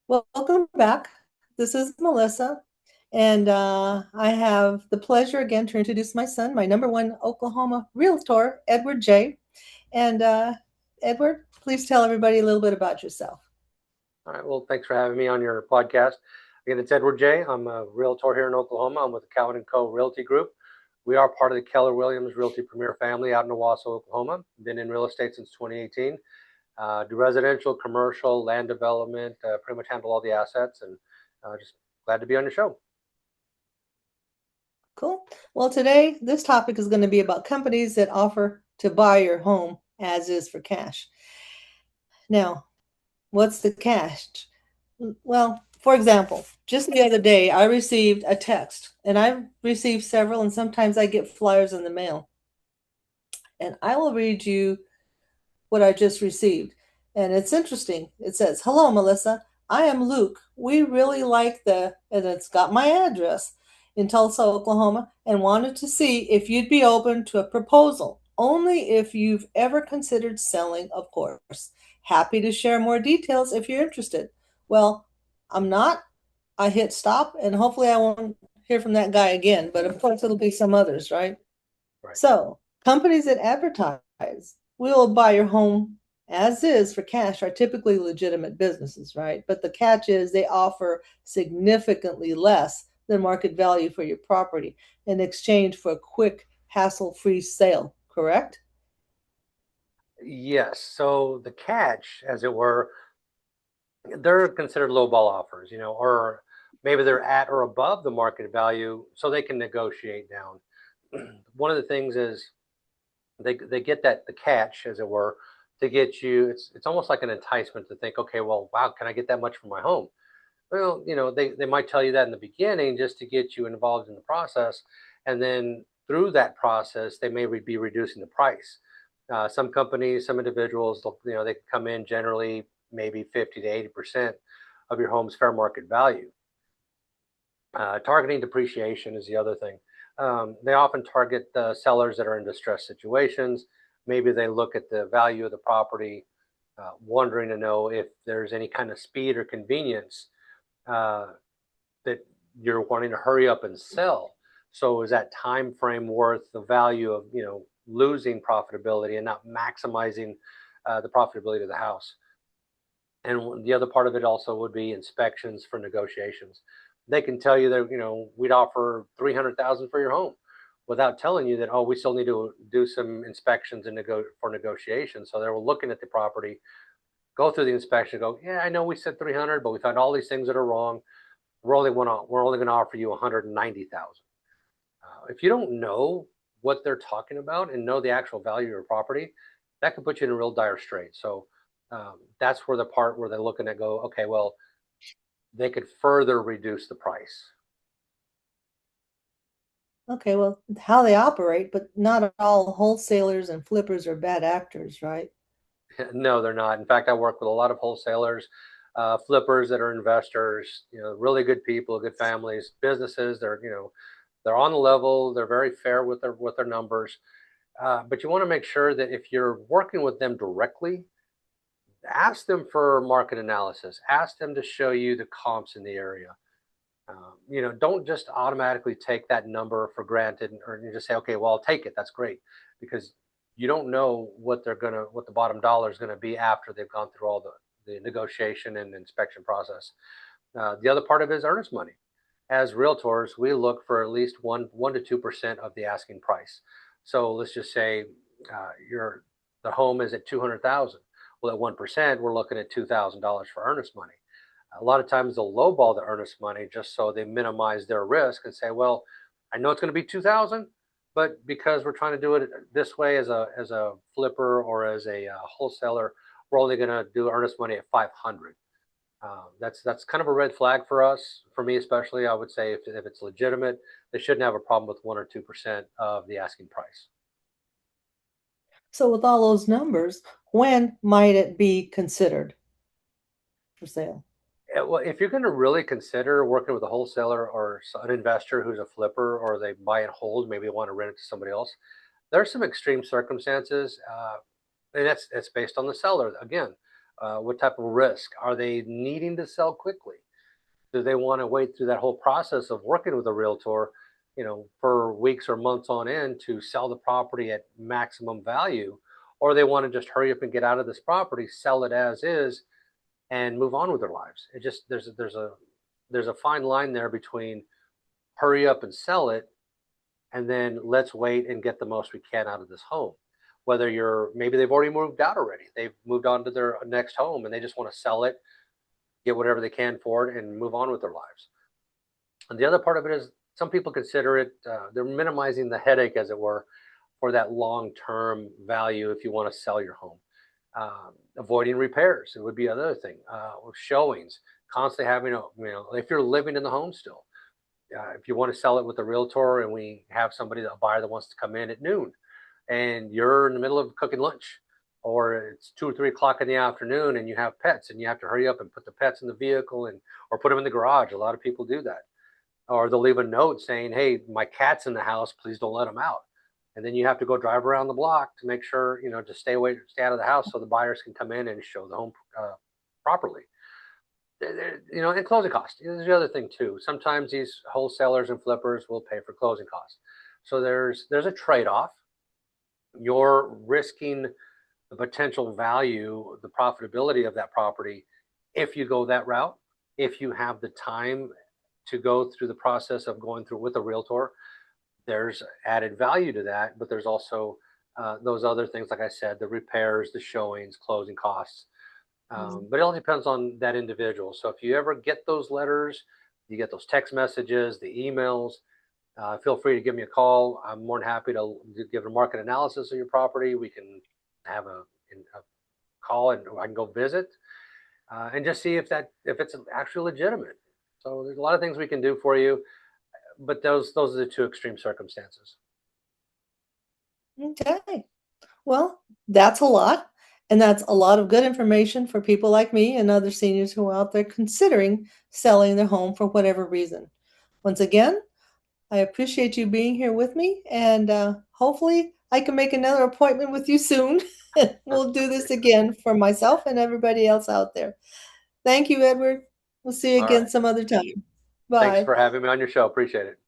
Welcome back. This is Melissa, and I have the pleasure again to introduce my son, my number one Oklahoma realtor, Edward J. And Edward, please tell everybody a little bit about yourself. All right. Well, thanks for having me on your podcast. Again, it's Edward J. I'm a realtor here in Oklahoma. I'm with the Calvin & Co. Realty Group. We are part of the Keller Williams Realty Premier family out in Owasso, Oklahoma. Been in real estate since 2018. Do residential, commercial, land development, pretty much handle all the assets, and just glad to be on your show. Cool. Well, today this topic is going to be about companies that offer to buy your home as is for cash. Now, what's the cash? Well, for example, just the other day, I received a text, and I've received several, and sometimes I get flyers in the mail. And I will read you what I just received. And it's interesting. It says, "Hello, Melissa. I am Luke. We really like and it's got my address in Tulsa, Oklahoma, and wanted to see if you'd be open to a proposal. Only if you've ever considered selling, of course. Happy to share more details if you're interested." Well, I'm not. I hit stop, and hopefully I won't hear from that guy again, but of course it'll be some others, right? Right. So, companies that advertise, "We will buy your home as is for cash," are typically legitimate businesses, right? But the catch is they offer significantly less than market value for your property in exchange for a quick, hassle-free sale, correct? Yes. So the catch, as it were, they're considered low ball offers, or maybe they're at or above the market value, so they can negotiate down. One of the things is they get the catch, as it were, to get you. It's almost like an enticement to think, okay, well, wow, can I get that much for my home? Well, they might tell you that in the beginning just to get you involved in the process, and then through that process, they may be reducing the price. Some companies, some individuals, they come in generally maybe 50 to 80% of your home's fair market value. Targeting depreciation is the other thing. They often target the sellers that are in distressed situations. Maybe they look at the value of the property, wondering to know if there's any kind of speed or convenience uh, that you're wanting to hurry up and sell. So is that time frame worth the value of losing profitability and not maximizing the profitability of the house? And the other part of it also would be inspections for negotiations. They can tell you that we'd offer 300,000 for your home, without telling you that, oh, we still need to do some inspections and for negotiation. So they're looking at the property, go through the inspection, go, yeah, I know we said 300, but we found all these things that are wrong. We're only going to offer you 190,000. If you don't know what they're talking about and know the actual value of your property, that could put you in a real dire strait. So that's where the part where they're looking at go, okay, well, they could further reduce the price. Okay, well, how they operate, but not all wholesalers and flippers are bad actors, right? No, they're not. In fact, I work with a lot of wholesalers, flippers that are investors, really good people, good families, businesses. They're on the level. They're very fair with their numbers. But you want to make sure that if you're working with them directly, ask them for market analysis. Ask them to show you the comps in the area. Don't just automatically take that number for granted, or you just say, okay, well, I'll take it. That's great, because you don't know what the bottom dollar is gonna be after they've gone through all the negotiation and inspection process. The other part of it is earnest money. As realtors, we look for at least 1 to 2% of the asking price. So let's just say your the home is at 200,000. Well, at 1%, we're looking at $2,000 for earnest money. A lot of times they'll lowball the earnest money just so they minimize their risk and say, well, I know it's going to be 2,000, but because we're trying to do it this way as a flipper or as a wholesaler, we're only going to do earnest money at 500. That's kind of a red flag for us, for me especially. I would say if it's legitimate, they shouldn't have a problem with 1 or 2% of the asking price. So, with all those numbers, when might it be considered for sale? Well, if you're going to really consider working with a wholesaler or an investor who's a flipper, or they buy and hold, maybe want to rent it to somebody else, there are some extreme circumstances, and that's based on the seller again. What type of risk? Are they needing to sell quickly? Do they want to wait through that whole process of working with a realtor, for weeks or months on end to sell the property at maximum value? Or they want to just hurry up and get out of this property, sell it as is, and move on with their lives. It just there's a fine line there between hurry up and sell it, and then let's wait and get the most we can out of this home. Whether you're maybe they've already moved out already, they've moved on to their next home and they just want to sell it, get whatever they can for it, and move on with their lives. And the other part of it is some people consider it, they're minimizing the headache, as it were, for that long term value if you want to sell your home. Avoiding repairs, it would be another thing. Or showings, constantly having if you're living in the home still, if you want to sell it with a realtor and we have somebody, a buyer that wants to come in at noon, and you're in the middle of cooking lunch, or it's 2 or 3 o'clock in the afternoon and you have pets and you have to hurry up and put the pets in the vehicle and or put them in the garage. A lot of people do that. Or they'll leave a note saying, hey, my cat's in the house, please don't let him out. And then you have to go drive around the block to make sure, to stay out of the house so the buyers can come in and show the home properly. And closing costs is the other thing too. Sometimes these wholesalers and flippers will pay for closing costs. So there's a trade-off. You're risking the potential value, the profitability of that property if you go that route, if you have the time to go through the process of going through with a realtor. There's added value to that, but there's also those other things, like I said, the repairs, the showings, closing costs. Mm. But it all depends on that individual. So if you ever get those letters, you get those text messages, the emails, feel free to give me a call. I'm more than happy to give a market analysis of your property. We can have a call and I can go visit and just see if it's actually legitimate. So there's a lot of things we can do for you, but those are the two extreme circumstances. Okay. Well, that's a lot. And that's a lot of good information for people like me and other seniors who are out there considering selling their home for whatever reason. Once again, I appreciate you being here with me, and hopefully, I can make another appointment with you soon. We'll do this again for myself and everybody else out there. Thank you, Edward. We'll see you All again right. some other time. Thanks Bye. for having me on your show. Appreciate it.